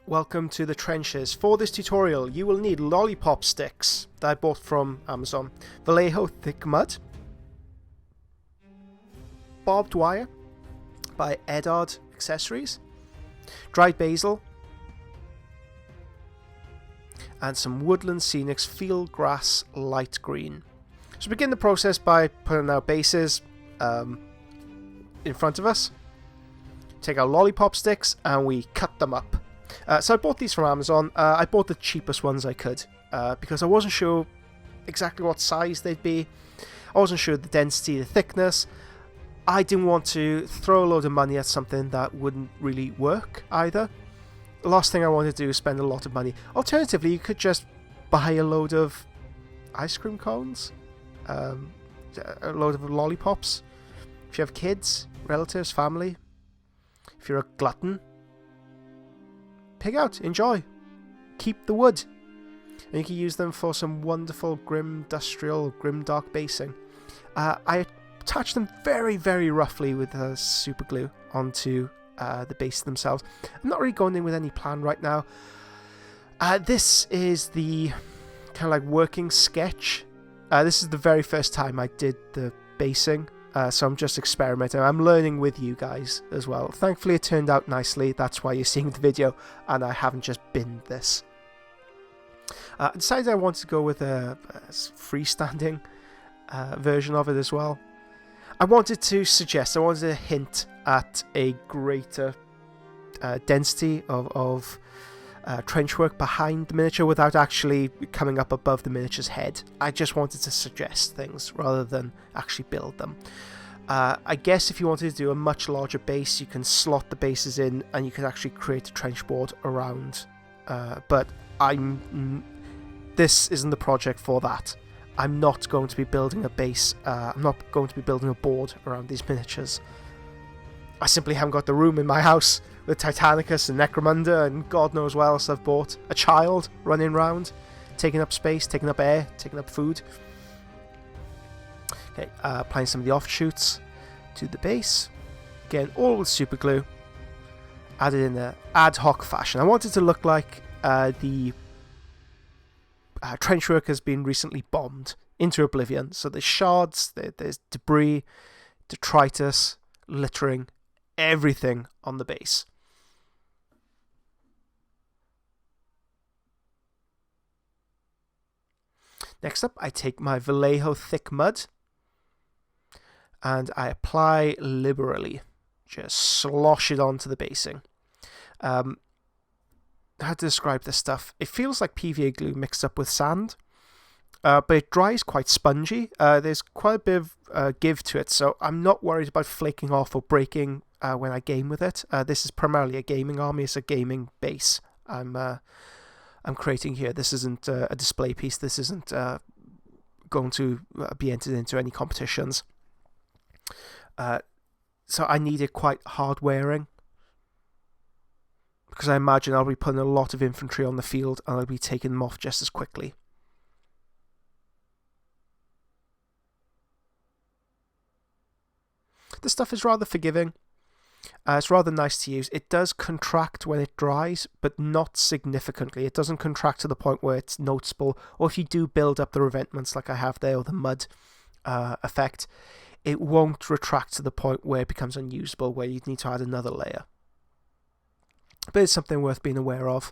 welcome to the trenches. For this tutorial you will need lollipop sticks that I bought from Amazon, Vallejo thick mud, barbed wire by Edard Accessories, dried basil, and some Woodland Scenics field grass light green. So begin the process by putting our bases in front of us. Take our lollipop sticks and we cut them up. So I bought these from Amazon. I bought the cheapest ones I could because I wasn't sure exactly what size they'd be. I wasn't sure the density, the thickness. I didn't want to throw a load of money at something that wouldn't really work either. The last thing I wanted to do is spend a lot of money. Alternatively, you could just buy a load of ice cream cones, a load of lollipops. If you have kids, relatives, family, if you're a glutton, pick out, enjoy, keep the wood, and you can use them for some wonderful grim dark basing. I attached them very, very roughly with super glue onto the base themselves. I'm not really going in with any plan right now. This is the kind of like working sketch. This is the very first time I did the basing. So I'm just experimenting. I'm learning with you guys as well. Thankfully it turned out nicely. That's why you're seeing the video and I haven't just binned this. I decided I wanted to go with a freestanding version of it as well. I wanted to hint at a greater density of trench work behind the miniature without actually coming up above the miniature's head. I just wanted to suggest things rather than actually build them. I guess if you wanted to do a much larger base, you can slot the bases in and you can actually create a trench board around. But this isn't the project for that. I'm not going to be building a base. I'm not going to be building a board around these miniatures. I simply haven't got the room in my house with Titanicus and Necromunda and God knows what else I've bought. A child running around, taking up space, taking up air, taking up food. Okay, applying some of the offshoots to the base. Again, all with super glue. Added in an ad hoc fashion. I want it to look like the trench work has been recently bombed into oblivion. So there's shards, there's debris, detritus, littering, everything on the base. Next up, I take my Vallejo thick mud and I apply liberally. Just slosh it onto the basing. How to describe this stuff? It feels like PVA glue mixed up with sand, but it dries quite spongy. There's quite a bit of give to it, so I'm not worried about flaking off or breaking when I game with it. This is primarily a gaming army. It's a gaming base I'm creating here. This isn't a display piece. This isn't going to be entered into any competitions. So I need it quite hard wearing, because I imagine I'll be putting a lot of infantry on the field and I'll be taking them off just as quickly. This stuff is rather forgiving. It's rather nice to use. It does contract when it dries, but not significantly. It doesn't contract to the point where it's noticeable, or if you do build up the revetments like I have there, or the mud effect, it won't retract to the point where it becomes unusable, where you need to add another layer. But it's something worth being aware of,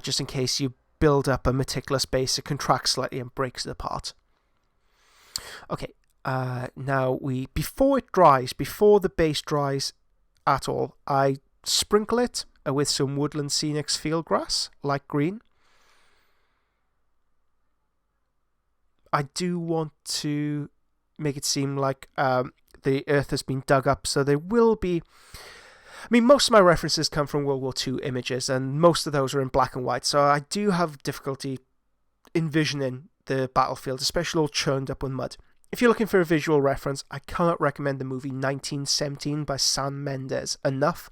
just in case you build up a meticulous base, it contracts slightly and breaks it apart. Okay, now before the base dries at all, I sprinkle it with some Woodland Scenics field grass, light green. I do want to make it seem like the earth has been dug up, so there will be... I mean, most of my references come from World War II images, and most of those are in black and white, so I do have difficulty envisioning the battlefield, especially all churned up with mud. If you're looking for a visual reference, I cannot recommend the movie 1917 by Sam Mendes enough.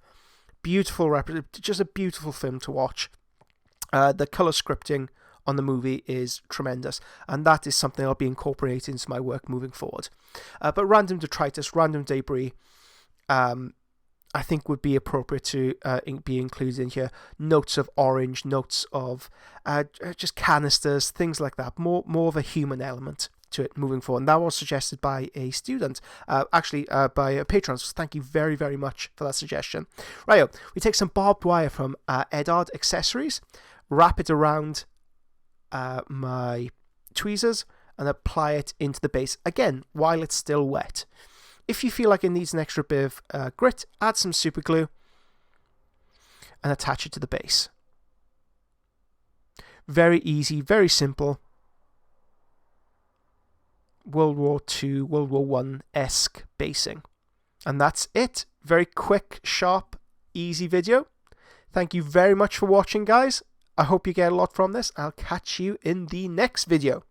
Beautiful, just a beautiful film to watch. The colour scripting on the movie is tremendous, and that is something I'll be incorporating into my work moving forward. But random detritus, random debris, I think would be appropriate to be included in here. Notes of orange, notes of just canisters, things like that. More of a human element to it moving forward. And that was suggested by a student, actually by a patron. So thank you very, very much for that suggestion. Right, we take some barbed wire from Edard Accessories, wrap it around my tweezers, and apply it into the base, again, while it's still wet. If you feel like it needs an extra bit of grit, add some super glue and attach it to the base. Very easy, very simple. World War II, World War I-esque basing. And that's it. Very quick, sharp, easy video. Thank you very much for watching, guys. I hope you get a lot from this. I'll catch you in the next video.